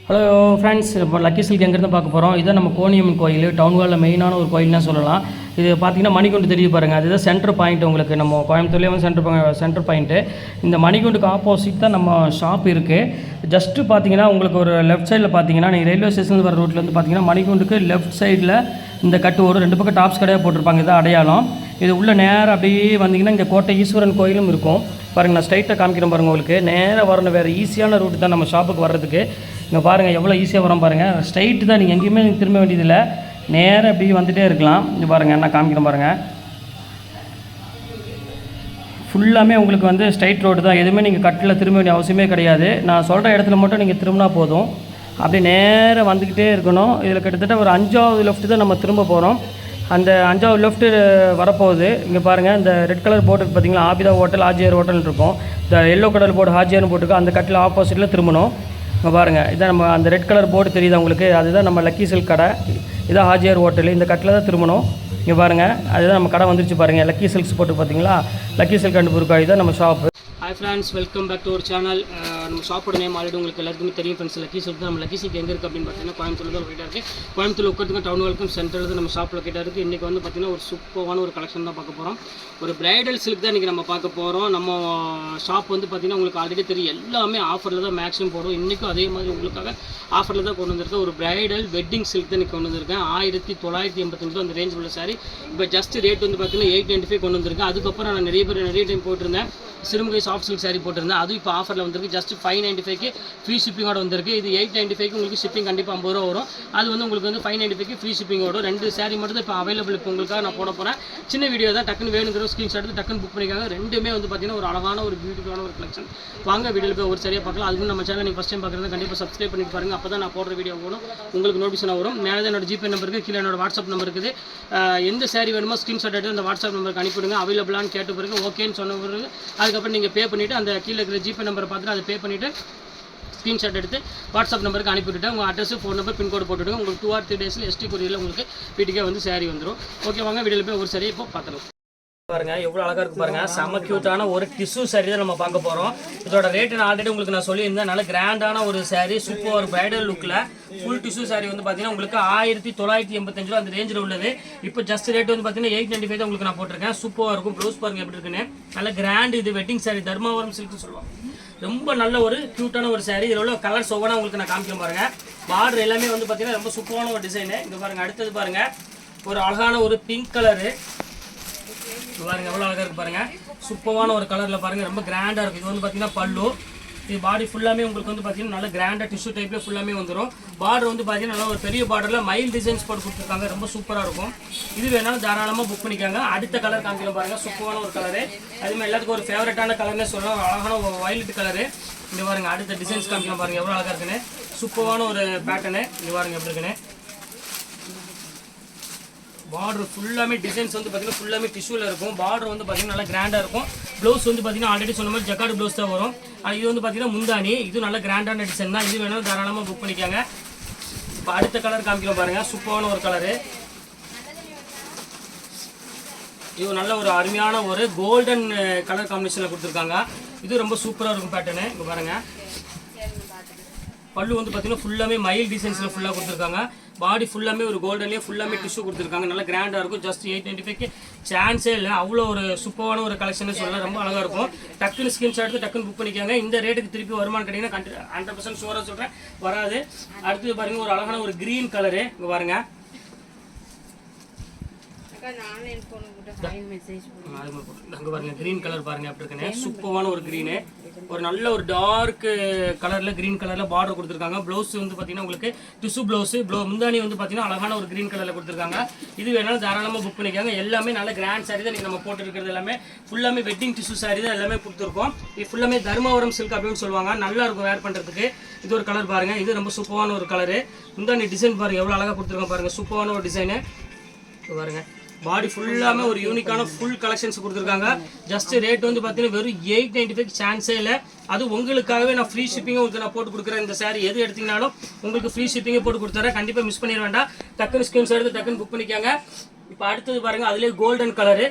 Hello friends, இப்போ lucky silk எங்கேருந்து பார்க்க போகிறோம். இதுதான் நம்ம கோணியம்மன் கோயில், டவுன் ஹாலில் மெயினான ஒரு கோயில்னு சொல்லலாம். இது பார்த்திங்கன்னா மணிகுண்டு தெரிய பாருங்கள், அதுதான் சென்டர் பாயிண்ட். உங்களுக்கு நம்ம கோயம்புத்தூர்லேயே வந்து சென்டர் பாயிண்ட்டு. இந்த மணிகுண்டுக்கு ஆப்போசிட் தான் நம்ம ஷாப் இருக்குது. ஜஸ்ட்டு பார்த்தீங்கன்னா உங்களுக்கு ஒரு லெஃப்ட் சைடில் பார்த்தீங்கன்னா நீங்கள் ரயில்வே ஸ்டேஷன் வர ரோட்லேருந்து பார்த்தீங்கன்னா மணிகுண்டுக்கு லெஃப்ட் சைடில் இந்த கட்டு ஒரு 2 பக்கம் டாப்ஸ் கடையாக போட்டிருப்பாங்க. இதான் அடையாளம். இது உள்ள நேராக அப்படியே வந்தீங்கன்னா இங்கே கோட்டை ஈஸ்வரன் கோயிலும் இருக்கும் பாருங்கள். நான் ஸ்ட்ரைட்டாக காமிக்கிறேன் பாருங்கள். உங்களுக்கு நேராக வரணும், வேறு ஈஸியான ரூட்டு தான் நம்ம ஷாப்புக்கு வர்றதுக்கு. இங்கே பாருங்கள் எவ்வளோ ஈஸியாக வரோம் பாருங்கள். ஸ்ட்ரைட்டு தான், நீங்கள் எங்கேயுமே திரும்ப வேண்டியதில்லை, நேராக அப்படி வந்துகிட்டே இருக்கலாம். இங்கே பாருங்கள், நான் காமிக்கிறேன் பாருங்கள். ஃபுல்லாமே உங்களுக்கு வந்து ஸ்ட்ரைட் ரோடு தான், எதுவுமே நீங்கள் கட்டில் திரும்ப வேண்டிய அவசியமே கிடையாது. நான் சொல்கிற இடத்துல மட்டும் நீங்கள் திரும்பினா போதும். அப்படியே நேராக வந்துக்கிட்டே இருக்கணும். இதில் கிட்டத்தட்ட ஒரு 5வது லெஃப்ட்டு தான் நம்ம திரும்ப போகிறோம். அந்த 5வது லெஃப்ட்டு வரப்போகுது. இங்கே பாருங்கள், இந்த ரெட் கலர் போர்டு பார்த்தீங்களா, ஆபிதா ஹோட்டல் ஹாஜியார் ஹோட்டல் இருக்கும். இந்த எல்லோ கலர் போர்டு ஹாஜியார்னு போட்டுருக்கு. அந்த கட்டில் ஆப்போசிட்டில் திரும்பணும். இங்கே பாருங்கள், இதான் நம்ம அந்த ரெட் கலர் போர்டு தெரியுது உங்களுக்கு, அதுதான் நம்ம லக்கி சில்க் கடை. இதான் ஹாஜியார் ஹோட்டல். இந்த கட்டில் தான் திரும்பணும். இங்கே பாருங்கள், அதுதான் நம்ம கடை வந்துருச்சு பாருங்கள். லக்கி சில்க்ஸ் போட்டு பார்த்தீங்களா, லக்கி சில்க் அண்ட் புர்காய் தான் நம்ம shop. Hi friends, welcome back to ஒரு சேனல். நம்ம ஷாப்போட நேம் ஆல்ரெடி உங்களுக்கு எல்லாருக்குமே தெரியும் ஃப்ரெண்ட்ஸ். லக்கி சில்க் தான். நம்ம லக்கி சில்க் எங்கே இருக்குது அப்படின்னு பார்த்தீங்கன்னா கோயம்புத்தூர் தான் லொக்கேட்டாக இருக்குது. கோயம்புத்தூர் உட்காந்துக்கு டவுன் வெல்கம் சென்டரில் தான் நம்ம ஷாப் லொக்கேட்டாக இருக்குது. இன்றைக்கி வந்து பார்த்திங்கன்னா ஒரு சூப்பரான ஒரு கலெக்ஷன் தான் பார்க்க போகிறோம். ஒரு பிரைடல் சில்க் தான் இன்றைக்கி நம்ம பார்க்க போகிறோம். நம்ம ஷாப் வந்து பார்த்திங்கன்னா உங்களுக்கு ஆல்ரெடி தெரியும், எல்லாமே ஆஃபரில் தான் மேக்ஸிமம் போடுறோம். இன்றைக்கும் அதே மாதிரி உங்களுக்காக ஆஃபரில் தான் கொண்டு வந்திருக்கேன். ஒரு பிரைடல் வெட்டிங் சில்க் தான் இன்றைக்கி கொண்டு வந்திருக்கேன். 1985 அந்த ரேஞ்ச் உள்ள சாரி. இப்போ ஜஸ்ட் ரேட் வந்து பார்த்திங்கன்னா 895 கொண்டு வந்திருக்கேன். அதுக்கப்புறம் நான் நிறைய டைம் போட்டிருந்தேன் சிறுமுகை சாஃப்ட் சில்க் சாரி போட்டிருந்தேன். அதுவும் இப்போ ஆஃபரில் வந்திருக்கு. ஜஸ்ட் 595க்கு ஃப்ரீ ஷிப்பிங்கோட வந்திருக்கு. இது 895க்கு உங்களுக்கு ஷிப்பிங் கண்டிப்பாக 50 ரூபா வரும். அது வந்து உங்களுக்கு வந்து 595க்கு ஃப்ரீ ஷிப்பிங்கோட 2 சாரி மட்டும் தான் இப்போ அவைலபிள். இப்போ உங்களுக்காக நான் போட போகிறேன். சின்ன வீடியோ தான், டக்குன்னு வேணுங்கிற ஸ்க்ரீன்ஷாட் எடுத்து டக்குன்னு புக் பண்ணிக்காங்க. ரெண்டுமே வந்து பார்த்தீங்கன்னா ஒரு அழகான ஒரு பியூட்டிஃபுல்லான ஒரு கலெக்ஷன். வாங்க வீடியோவில் போய் ஒரு சரியாக பார்க்கலாம். அதுக்கு நம்ம சேனல் நீங்கள் ஃபஸ்ட் டைம் பார்க்குறது கண்டிப்பாக சப்ஸ்கிரைப் பண்ணிட்டு பாருங்கள். அப்போ தான் நான் போடுற வீடியோ போகணும் உங்களுக்கு நோட்டிஃபிகேஷன் வரும். மேலே தான் என்னோட ஜிபே நம்பர் இருக்குது, கீழே என்னோட வாட்ஸ்அப் நம்பர் இருக்குது. எந்த சாரி வேணுமோ ஸ்க்ரீன்ஷாட் எடுத்து அந்த வாட்ஸ்அப் நம்பருக்கு அனுப்பிவிடுங்க. அவைலபிளான்னு கேட்ட பிறகு ஓகேன்னு சொன்ன பிறகு அதுக்கப்புறம் நீங்கள் பே பண்ணிவிட்டு அந்த கீழே இருக்கிற ஜிபே நம்பரை பார்த்துட்டு அதை பே பண்ணிவிட்டு ஸ்க்ரீன்ஷாட் எடுத்து வாட்ஸ்அப் நம்பருக்கு அனுப்பிவிட்டு உங்கள் அட்ரஸ், ஃபோன் நம்பர், பின்கோடு போட்டுவிடுங்க. உங்களுக்கு 2 or 3 டேஸில் ST கொரியரில் உங்களுக்கு வீட்டுக்கே வந்து சாரி வந்துடும். ஓகே, வாங்க வீடியோவில் போய் ஒரு சாரி இப்போ பார்த்துக்கலாம். பாருங்க எவ்வளோ அழகாக இருக்குது பாருங்கள். செம்ம க்யூட்டான ஒரு டிஷ்யூ சாரி தான் நம்ம பார்க்க போகிறோம். இதோட ரேட்டு நான் ஆல்ரெடி உங்களுக்கு நான் சொல்லியிருந்தேன். நல்ல கிராண்டான ஒரு சாரி, சூப்பர் ஒரு பிரைடல் லுக்கில் ஃபுல் டிஷ்யூ சாரி வந்து பார்த்தீங்கன்னா உங்களுக்கு 1985 அந்த ரேஞ்சில் உள்ளது. இப்போ ஜஸ்ட் ரேட் வந்து பார்த்தீங்கன்னா 895 தான் உங்களுக்கு நான் போட்டிருக்கேன். சூப்பராக இருக்கும். ப்ளவுஸ் பாருங்கள் எப்படி இருக்குன்னு, நல்ல கிராண்ட். இது வெட்டிங் சாரி, தர்மாவரம் சில்க்னு சொல்லுவாங்க. ரொம்ப நல்ல ஒரு க்யூட்டான ஒரு சாரி. இதில் உள்ள கலர்ஸ் ஒவ்வொன்றா உங்களுக்கு நான் காமிக்க பாருங்கள். பார்டர் எல்லாமே வந்து பார்த்தீங்கன்னா ரொம்ப சூப்பரான ஒரு டிசைனு. இங்கே பாருங்கள், அடுத்தது பாருங்கள் ஒரு அழகான ஒரு பிங்க் கலரு பாருங்க, எவ்வளோ அழகாக இருக்குது பாருங்கள். சூப்பரான ஒரு கலரில் பாருங்கள், ரொம்ப கிராண்டாக இருக்குது. இது வந்து பார்த்தீங்கன்னா பல்லு. இது பாடி ஃபுல்லாமே உங்களுக்கு வந்து பார்த்தீங்கன்னா நல்ல கிராண்டாக டிஷ்யூ டைப்பில் ஃபுல்லாமே வந்துடும். பார்டர் வந்து பார்த்தீங்கன்னா நல்லா ஒரு பெரிய பார்டரில் மைல் டிசைன்ஸ் போட்டு கொடுத்துருக்காங்க. ரொம்ப சூப்பராக இருக்கும். இது வேணாலும் தாராளமாக புக் பண்ணிக்காங்க. அடுத்த கலர் காமிக்கலாம் பாருங்கள், சூப்பரான ஒரு கலரு. அதுமாதிரி எல்லாத்துக்கும் ஒரு ஃபேவரட்டான கலர்னே சொல்லலாம். அழகான ஒரு வயலட் கலரு. இங்கே பாருங்கள், அடுத்த டிசைன்ஸ் காமிக்கலாம் பாருங்கள், எவ்வளோ அழகாக இருக்குன்னு. சூப்பரான ஒரு பேட்டர்னு. இங்கே பாருங்கள் எப்படி இருக்குன்னு. பார்டர் ஃபுல்லாமே டிசைன்ஸ் வந்து பார்த்தீங்கன்னா ஃபுல்லாமே டிஷ்யூவில் இருக்கும். பார்டர் வந்து பார்த்தீங்கன்னா நல்லா கிராண்டாக இருக்கும். ப்ளவுஸ் வந்து பார்த்தீங்கன்னா ஆல்ரெடி சொன்ன மாதிரி ஜக்கார்டு ப்ளவுஸ் தான் வரும். இது வந்து பார்த்தீங்கன்னா முந்தானி. இது நல்ல கிராண்டான டிசைன் தான். இது வேணாலும் தாராளமாக புக் பண்ணிக்காங்க. இப்போ அடுத்த கலர் காமிக்கலாம் பாருங்கள், சூப்பரான ஒரு கலரு. இது நல்ல ஒரு அருமையான ஒரு கோல்டன் கலர் காம்பினேஷனில் கொடுத்துருக்காங்க. இது ரொம்ப சூப்பராக இருக்கும் பேட்டர்னு. இங்கே பாருங்கள், பல்லு வந்து பார்த்தீங்கன்னா ஃபுல்லாமே மயில் டிசைன்ஸில் ஃபுல்லாக கொடுத்துருக்காங்க. பாடி ஃபுல்லாமே ஒரு கோல்டன்லேயே ஃபுல்லாமே டிஷ்யூ கொடுத்துருக்காங்க. நல்லா கிராண்டாக இருக்கும். ஜஸ்ட் 895க்கு சான்ஸே இல்லை. அவ்வளோ ஒரு சூப்பரான ஒரு கலெக்ஷன் சொல்லலாம். ரொம்ப அழகாக இருக்கும். டக்குன்னு ஸ்க்ரீன்ஷாட் எடுத்து டக்குன்னு புக் பண்ணிக்காங்க. இந்த ரேட்டுக்கு திருப்பி வருமானு கேட்டிங்கன்னா 100% ஷூராக சொல்கிறேன், வராது. அடுத்தது பாருங்கள் ஒரு அழகான ஒரு க்ரீன் கலரு. இங்கே பாருங்கள், அங்கே பாருங்கள் க்ரீன் கலர் பாருங்கள் எப்படி இருக்குன்னு. சூப்பரான ஒரு க்ரீனு, ஒரு நல்ல ஒரு டார்க் கலரில் க்ரீன் கலரில் பார்டர் கொடுத்துருக்காங்க. ப்ளவுஸ் வந்து பார்த்தீங்கன்னா உங்களுக்கு டிஷ்யூ ப்ளவுஸு. முந்தானி வந்து பார்த்தீங்கன்னா அழகான ஒரு க்ரீன் கலரில் கொடுத்துருக்காங்க. இது வேணாலும் தாராளமாக புக் பண்ணிக்காங்க. எல்லாமே நல்ல கிராண்ட் சாரி தான். நம்ம போட்டுருக்கிறது எல்லாமே ஃபுல்லாமே வெட்டிங் டிஷ்யூ சாரி தான் எல்லாமே கொடுத்துருக்கோம். இது ஃபுல்லாமே தர்மாவரம் சில்க் அப்படின்னு சொல்லுவாங்க. நல்லா இருக்கும் வேர் பண்ணுறதுக்கு. இது ஒரு கலர் பாருங்கள், இது ரொம்ப சூப்பரான ஒரு கலரு. முந்தானி டிசைன் பாருங்கள், எவ்வளோ அழகாக கொடுத்துருக்கோம் பாருங்கள். சூப்பரான ஒரு டிசைனு பாருங்கள். பாடி ஃபுல்லாமே ஒரு யூனிக்கான ஃபுல் கலெக்ஷன்ஸ் கொடுத்துருக்காங்க. ஜஸ்ட் ரேட் வந்து பார்த்தீங்கன்னா வெறும் 895 சான்ஸே இல்லை. அது உங்களுக்காகவே நான் ஃப்ரீ ஷிப்பிங்கும் உங்களுக்கு நான் போட்டு கொடுக்குறேன். இந்த சாரி எது எடுத்தீங்கனாலும் உங்களுக்கு ஃப்ரீ ஷிப்பிங்கை போட்டு கொடுத்துறேன். கண்டிப்பாக மிஸ் பண்ணிட வேண்டாம். டக்குன்னு ஸ்க்ரீன்ஷாட் எடுத்து டக்குன்னு புக் பண்ணிக்காங்க. இப்போ அடுத்தது பாருங்கள், அதுலேயே கோல்டன் கலரு.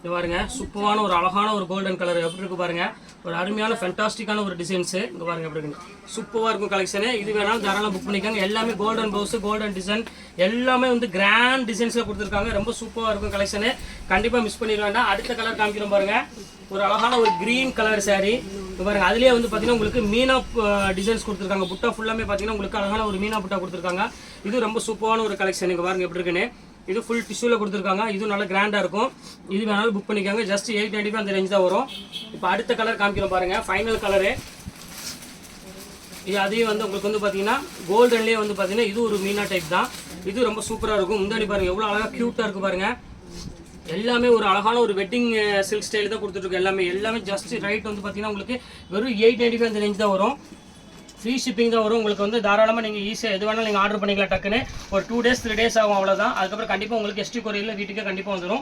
இது பாருங்க சூப்பரான ஒரு அழகான ஒரு கோல்டன் கலர் எப்படி இருக்கு பாருங்க. ஒரு அருமையான ஃபென்டாஸ்டிக்கான ஒரு டிசைன்ஸு இங்கே பாருங்க எப்படி இருக்கு. சூப்பராக இருக்கும் கலெக்ஷனு. இது வேணாலும் தாராளமாக புக் பண்ணிக்கோங்க. எல்லாமே கோல்டன் ப்ளவுஸு, கோல்டன் டிசைன் எல்லாமே வந்து கிராண்ட் டிசைன்ஸில் கொடுத்துருக்காங்க. ரொம்ப சூப்பராக இருக்கும் கலெக்ஷனு. கண்டிப்பாக மிஸ் பண்ணிட வேண்டாம். அடுத்த கலர் காமிக்கிறோம் பாருங்க. ஒரு அழகான ஒரு க்ரீன் கலர் சாரீ இது பாருங்க. அதுலேயே வந்து பார்த்தீங்கன்னா உங்களுக்கு மீனா டிசைன்ஸ் கொடுத்துருக்காங்க. புட்டா ஃபுல்லாமே பார்த்தீங்கன்னா உங்களுக்கு அழகான ஒரு மீனா புட்டா கொடுத்துருக்காங்க. இது ரொம்ப சூப்பரான ஒரு கலெக்ஷன். இங்கே பாருங்க எப்படி இருக்குன்னு. இது ஃபுல் டிஷ்யூவில் கொடுத்துருக்காங்க. இது நல்லா கிராண்டாக இருக்கும். இது வேணாலும் புக் பண்ணிக்கோங்க. ஜஸ்ட் 895 அந்த ரேஞ்ச் தான் வரும். இப்போ அடுத்த கலர் காமிக்கிறோம் பாருங்கள். ஃபைனல் கலரு இது. அதையும் வந்து உங்களுக்கு வந்து பார்த்தீங்கன்னா கோல்டன்லேயே வந்து பார்த்தீங்கன்னா இது ஒரு மீனா டைப் தான். இது ரொம்ப சூப்பராக இருக்கும். முந்தாடி பாருங்கள் எவ்வளோ அழகாக க்யூட்டாக இருக்குது பாருங்கள். எல்லாமே ஒரு அழகான ஒரு வெட்டிங் சில்க் ஸ்டைல் தான் கொடுத்துட்ருக்கு. எல்லாமே ஜஸ்ட் ரைட் வந்து பார்த்தீங்கன்னா உங்களுக்கு வெறும் 895 அந்த ரேஞ்ச் தான் வரும். ஃப்ரீ ஷிப்பிங் தான் வரும். உங்களுக்கு வந்து தாராளமாக நீங்கள் ஈஸியாக எது வேணாலும் நீங்கள் ஆர்டர் பண்ணிக்கலாம். டக்குன்னு ஒரு 2 days 3 days ஆகும், அவ்வளோதான். அதுக்கப்புறம் கண்டிப்பாக உங்களுக்கு எஸ்டி கொரியரில் வீட்டுக்கே கண்டிப்பாக வந்துடும்.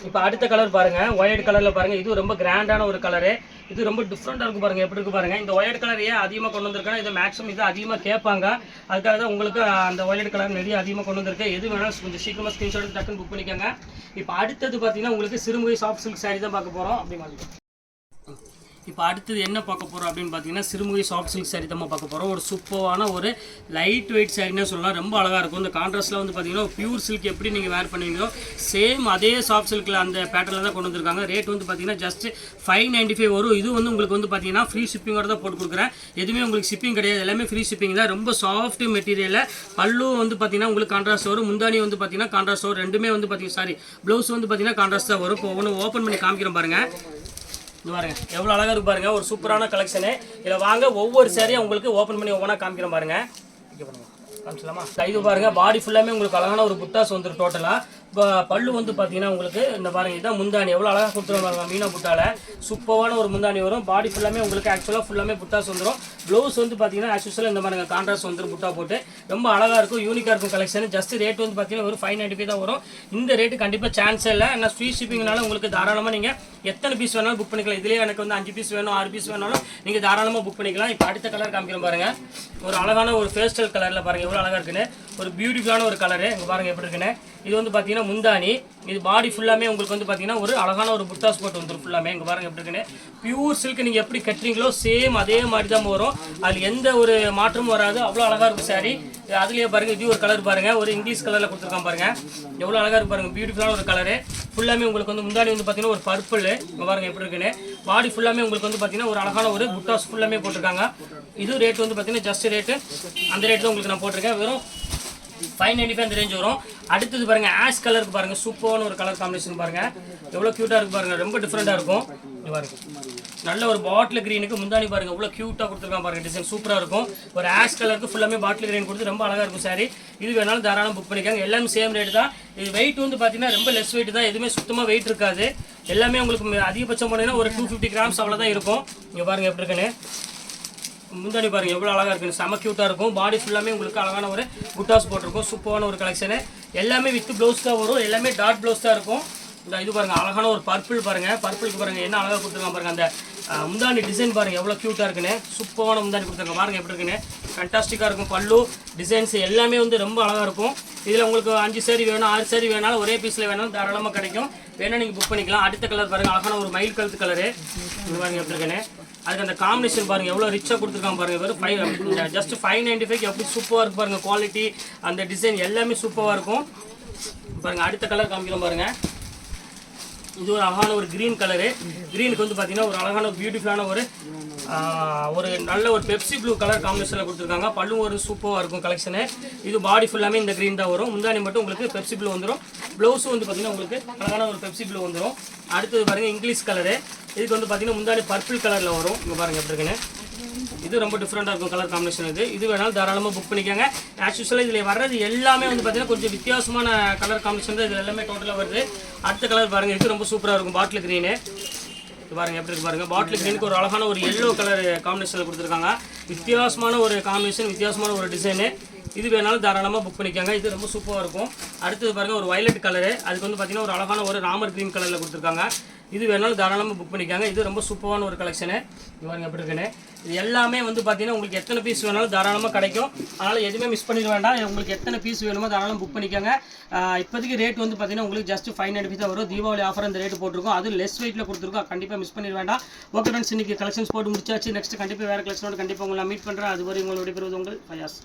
இப்போ அடுத்த கலர் பாருங்கள். ஒயர்ட் கலரில் பாருங்கள். இது ரொம்ப கிராண்டான ஒரு கலரு. இது ரொம்ப டிஃப்ரெண்ட்டாக இருக்குது பாருங்கள். எப்படி இருக்குது பாருங்கள். இந்த ஒயர்ட் கலர் ஏன் அதிகமாக கொண்டு வந்திருக்கேன்னா இது மேக்ஸிமம் இது அதிகமாக கேட்பாங்க. அதுக்காக தான் உங்களுக்கு அந்த ஒயர்ட் கலர் நிறைய அதிகமாக கொண்டு வந்திருக்கு. எது வேணாலும் கொஞ்சம் சீக்கிரமாக ஸ்க்ரீன்ஷாட் டக்குன்னு புக் பண்ணிக்கோங்க. இப்போ அடுத்தது பார்த்தீங்கன்னா உங்களுக்கு சிறுமுகை சாஃப்ட் சில்க் சாரீ தான் பார்க்க போகிறோம். அப்படி மாதிரி இப்போ அடுத்தது என்ன பார்க்க போகிறோம் அப்படின்னு பார்த்தீங்கன்னா சிறுமுகை சாஃப்ட் சில்க் சாரீ தான் பார்க்க போகிறோம். ஒரு சூப்பரான ஒரு லைட் வெயிட் சாரீன்னு சொல்லலாம். ரொம்ப அழகாக இருக்கும். இந்த கான்ட்ராஸ்ட்டில் வந்து பார்த்தீங்கன்னா பியூர் சில்க் எப்படி நீங்கள் வேர் பண்ணுவீங்களோ சேம் அதே சாஃப்ட் சில்கில் அந்த பேட்டர்னில் தான் கொண்டு வந்திருக்காங்க. ரேட் வந்து பார்த்தீங்கன்னா ஜஸ்ட் 595 வரும். இது வந்து உங்களுக்கு வந்து பார்த்தீங்கன்னா ஃப்ரீ ஷிப்பிங்கோட தான் போட்டு கொடுக்குறேன். எதுவுமே உங்களுக்கு ஷிப்பிங் கிடையாது. எல்லாமே ஃப்ரீ ஷிப்பிங் தான். ரொம்ப சாஃப்ட் மெட்டீரியலில் பல்லு வந்து பார்த்தீங்கன்னா உங்களுக்கு கான்ட்ராஸ்ட் வரும். முந்தானி வந்து பார்த்தீங்கன்னா கான்ட்ராஸ்ட் வரும். ரெண்டுமே வந்து பார்த்தீங்கன்னா ப்ளவுஸ் வந்து பார்த்தீங்கன்னா கான்ட்ராஸ்ட் தான் வரும். இப்போ ஒன்று ஓப்பன் பண்ணி காமிக்கிறோம் பாருங்கள். இது பாருங்க எவ்வளோ அழகாக இருக்கு பாருங்க. ஒரு சூப்பரான கலெக்ஷனு. இதில் வாங்க ஒவ்வொரு சாரியும் உங்களுக்கு ஓப்பன் பண்ணி ஒவ்வொன்றா காமிக்கிறோம் பாருங்க. காமிச்சலாமா? இது பாருங்க பாடி ஃபுல்லாமே உங்களுக்கு அழகான ஒரு புட்டாஸ் வந்துடும் டோட்டலாக. இப்போ பல்லு வந்து பார்த்தீங்கன்னா உங்களுக்கு இந்த பாருங்க இதான் முந்தானி எவ்வளோ அழகாக கொடுத்துருவோம் பாருங்க. மீனா புட்டால சூப்பரான ஒரு முந்தானி வரும். பாடி ஃபுல்லாமே உங்களுக்கு ஆக்சுவலாக ஃபுல்லாமே புட்டாஸ் வந்துடும். ப்ளவுஸ் வந்து பார்த்தீங்கன்னா ஆக்சுவலாக இந்த மாதிரி கான்ட்ராஸ்ட் வந்துடும் புட்டா போட்டு. ரொம்ப அழகாக இருக்கும், யூனிக்காக இருக்கும் கலெக்ஷன். ஜஸ்ட் ரேட் வந்து பார்த்தீங்கன்னா ஒரு 595 தான் வரும். இந்த ரேட்டு கண்டிப்பாக சான்ஸே இல்லை. ஏன்னா ஃப்ரீ ஷிப்பிங்னால உங்களுக்கு தாராளமாக நீங்கள் எத்தனை பீஸ் வேணாலும் புக் பண்ணிக்கலாம். இதுலேயே எனக்கு வந்து 5 பீஸ் வேணும் 6 பீஸ் வேணாலும் நீங்கள் தாராளமாக புக் பண்ணிக்கலாம். இப்போ அடுத்த கலர் காமிக்கிறோம் பாருங்கள். ஒரு அழகான ஒரு பேஸ்டல் கலரில் பாருங்கள் எவ்வளோ அழகாக இருக்குன்னு. ஒரு பியூட்டிஃபுல்லான ஒரு கலரு. இங்கே பாருங்கள் எப்படி இருக்குன்னு. இது வந்து பார்த்தீங்கன்னா முந்தானி. இது பாடி ஃபுல்லாமே உங்களுக்கு வந்து பார்த்தீங்கன்னா ஒரு அழகான ஒரு புட்டாஸ் போட்டு வந்துடும் ஃபுல்லாமே. இங்கே பாருங்கள் எப்படி இருக்குன்னு. பியூர் சில்க் நீங்கள் எப்படி கட்டுறீங்களோ சேம் அதே மாதிரி தான் வரும். அதில் எந்த ஒரு மாற்றமும் வராது. அவ்வளோ அழகாக இருக்கும் சாரி. அதுலேயே பாருங்கள் இது ஒரு கலர் பாருங்கள். ஒரு இங்கிலீஷ் கலரில் கொடுத்துருக்கான் பாருங்கள். எவ்வளோ அழகாக இருக்கு பாருங்கள். பியூட்டிஃபுல்லான ஒரு கலரு. ஃபுல்லாமே உங்களுக்கு வந்து முந்தானி வந்து பார்த்தீங்கன்னா ஒரு பர்பிள். இங்கே பாருங்கள் எப்படி இருக்குன்னு. பாடி ஃபுல்லாமே உங்களுக்கு வந்து பார்த்தீங்கன்னா ஒரு அழகான ஒரு புட்டாஸ் ஃபுல்லாமே போட்டிருக்காங்க. இது ரேட் வந்து பார்த்தீங்கன்னா ஜஸ்ட் ரேட்டு அந்த ரேட் தான் உங்களுக்கு நான் போட்டிருக்கேன். வெறும் 595 அந்த ரேஞ்ச் வரும். அடுத்தது பாருங்கள் ஆஷ் கலருக்கு பாருங்கள். சூப்பரான ஒரு கலர் காம்பினேஷன் பாருங்கள். எவ்வளோ க்யூட்டாக இருக்குது பாருங்கள். ரொம்ப டிஃப்ரெண்ட்டாக இருக்கும். இது பாருங்கள் நல்ல ஒரு பாட்டில் க்ரீனுக்கு முந்தானி பாருங்கள் எவ்வளோ க்யூட்டாக கொடுத்துருக்காங்க பாருங்கள். டிசைன் சூப்பராக இருக்கும். ஒரு ஆஷ் கலருக்கு ஃபுல்லாமே பாட்டில் க்ரீன் கொடுத்து ரொம்ப அழகாக இருக்கும் சாரி. இது வேணாலும் தாராளம் புக் பண்ணிக்காங்க. எல்லாமே சேம் ரேட் தான். இது வெயிட் வந்து பார்த்தீங்கன்னா ரொம்ப லெஸ் வெயிட் தான். எதுவுமே சுத்தமாக வெயிட் இருக்காது. எல்லாமே உங்களுக்கு அதிகபட்சம் போனீங்கன்னா ஒரு 250 கிராம்ஸ் அவ்வளோதான் இருக்கும். இங்கே பாருங்கள் எப்படி இருக்குன்னு. முந்தானி பாருங்கள் எவ்வளோ அழகாக இருக்குன்னு. செம க்யூட்டாக இருக்கும். பாடி ஃபுல்லாமே உங்களுக்கு அழகான ஒரு புட்டாஸ் போட்டிருக்கும். சூப்பரான ஒரு கலெக்ஷனு. எல்லாமே வித் ப்ளவுஸ் தான் வரும். எல்லாமே டாட் ப்ளவுஸ் தான் இருக்கும். இந்த இது பாருங்கள் அழகான ஒரு பர்பிள் பாருங்கள். பர்பிளுக்கு பாருங்கள் என்ன அழகாக கொடுத்துருக்காங்க பாருங்கள். அந்த முந்தானி டிசைன் பாருங்கள் எவ்வளோ க்யூட்டாக இருக்குன்னு. சூப்பரான முந்தானி கொடுத்துருக்காங்க பாருங்கள் எப்படி இருக்குன்னு. ஃபேண்டாஸ்டிக்காக இருக்கும். பல்லு டிசைன்ஸ் எல்லாமே வந்து ரொம்ப அழகாக இருக்கும். இதில் உங்களுக்கு 5 சாரி வேணும் 6 சாரி வேணாலும் ஒரே பீஸில் வேணாலும் தாராளமாக கிடைக்கும். வேணால் நீங்கள் புக் பண்ணிக்கலாம். அடுத்த கலர் பாருங்கள் அழகான ஒரு மயில் கழுத்து கலரு. இது பாருங்கள் எப்படி இருக்குன்னு. அதுக்கு அந்த காம்பினேஷன் பாருங்கள் எவ்வளோ ரிச்சாக கொடுத்துருக்காங்க பாருங்கள். வெறும் ஜஸ்ட் 595 எப்படி சூப்பராக இருக்குது பாருங்கள். குவாலிட்டி அந்த டிசைன் எல்லாமே சூப்பராக இருக்கும் பாருங்கள். அடுத்த கலர் காமிக்கிறோம் பாருங்கள். இது ஒரு அழகான ஒரு க்ரீன் கலரு. க்ரீனுக்கு வந்து பார்த்தீங்கன்னா ஒரு அழகான பியூட்டிஃபுல்லான ஒரு நல்ல ஒரு பெப்சி ப்ளூ கலர் காம்பினேஷனில் கொடுத்துருக்காங்க. பல்லும் ஒரு சூப்பராக இருக்கும் கலெக்ஷனு. இது பாடி ஃபுல்லாமே இந்த க்ரீன் தான் வரும். முந்தானி மட்டும் உங்களுக்கு பெப்சி ப்ளூ வந்துடும். ப்ளவுஸும் வந்து பார்த்தீங்கன்னா உங்களுக்கு அழகான ஒரு பெப்சி ப்ளூ வந்துடும். அடுத்தது பாருங்கள் இங்கிலீஷ் கலரு. இதுக்கு வந்து பார்த்தீங்கன்னா முந்தானி பர்பிள் கலரில் வரும். இங்கே பாருங்கள் எப்படி இருக்குன்னு. இது ரொம்ப டிஃப்ரெண்ட்டாக இருக்கும் கலர் காம்பினேஷன். இது வேணாலும் தாராளமாக புக் பண்ணிக்கோங்க. ஆஸ் யூஸ்வலாக இதில் வர்றது எல்லாமே வந்து பார்த்தீங்கன்னா கொஞ்சம் வித்தியாசமான கலர் காம்பினேஷன் தான் இது எல்லாமே டோட்டலாக வருது. அடுத்த கலர் பாருங்கள். இது ரொம்ப சூப்பராக இருக்கும். Bottle green. இது பாருங்கள் எப்படி இருக்கு பாருங்கள். பாட்டில் க்ரீனுக்கு ஒரு அழகான ஒரு எல்லோ கலர் காம்பினேஷனில் கொடுத்துருக்காங்க. வித்தியாசமான ஒரு காம்பினேஷன், வித்தியாசமான ஒரு டிசைனு. இது வேணாலும் தாராளமாக புக் பண்ணிக்கோங்க. இது ரொம்ப சூப்பராக இருக்கும். அடுத்தது பாருங்கள், ஒரு வயலட் கலரு. அதுக்கு வந்து பார்த்திங்கன்னா ஒரு அழகான ஒரு ராமர் க்ரீன் கலரில் கொடுத்துருக்காங்க. இது வேணாலும் தாராளமாக புக் பண்ணிக்காங்க. இது ரொம்ப சூப்பரான ஒரு கலெக்ஷனு. இவங்க எப்படி இருக்குன்னு இது எல்லாமே வந்து பார்த்தீங்கன்னா உங்களுக்கு எத்தனை பீஸ் வேணாலும் தாராளமாக கிடைக்கும். அதனால் எதுவுமே மிஸ் பண்ணிட வேண்டாம். உங்களுக்கு எத்தனை பீஸ் வேணுமோ தாராளமாக புக் பண்ணிக்கோங்க. இப்போதைக்கு ரேட் வந்து பார்த்தீங்கன்னா உங்களுக்கு ஜஸ்ட் 595 தான் வரும். தீபாவளி ஆஃபர் அந்த ரேட்டு போட்டிருக்கோம். அது லெஸ் வெயிட்டில் கொடுத்துருக்கோம். கண்டிப்பாக மிஸ் பண்ணிட வேண்டாம். ஓகே ஃப்ரெண்ட்ஸ், இன்றைக்கி கலெக்ஷன்ஸ் போட்டு முடிச்சாச்சு. நெக்ஸ்ட் கண்டிப்பாக வேறு கலெக்ஷனோட கண்டிப்பாக உங்களை மீட் பண்ணுறேன். அதுவரை உங்களோட விடைபெறுவது உங்கள் ஃபயாஸ்.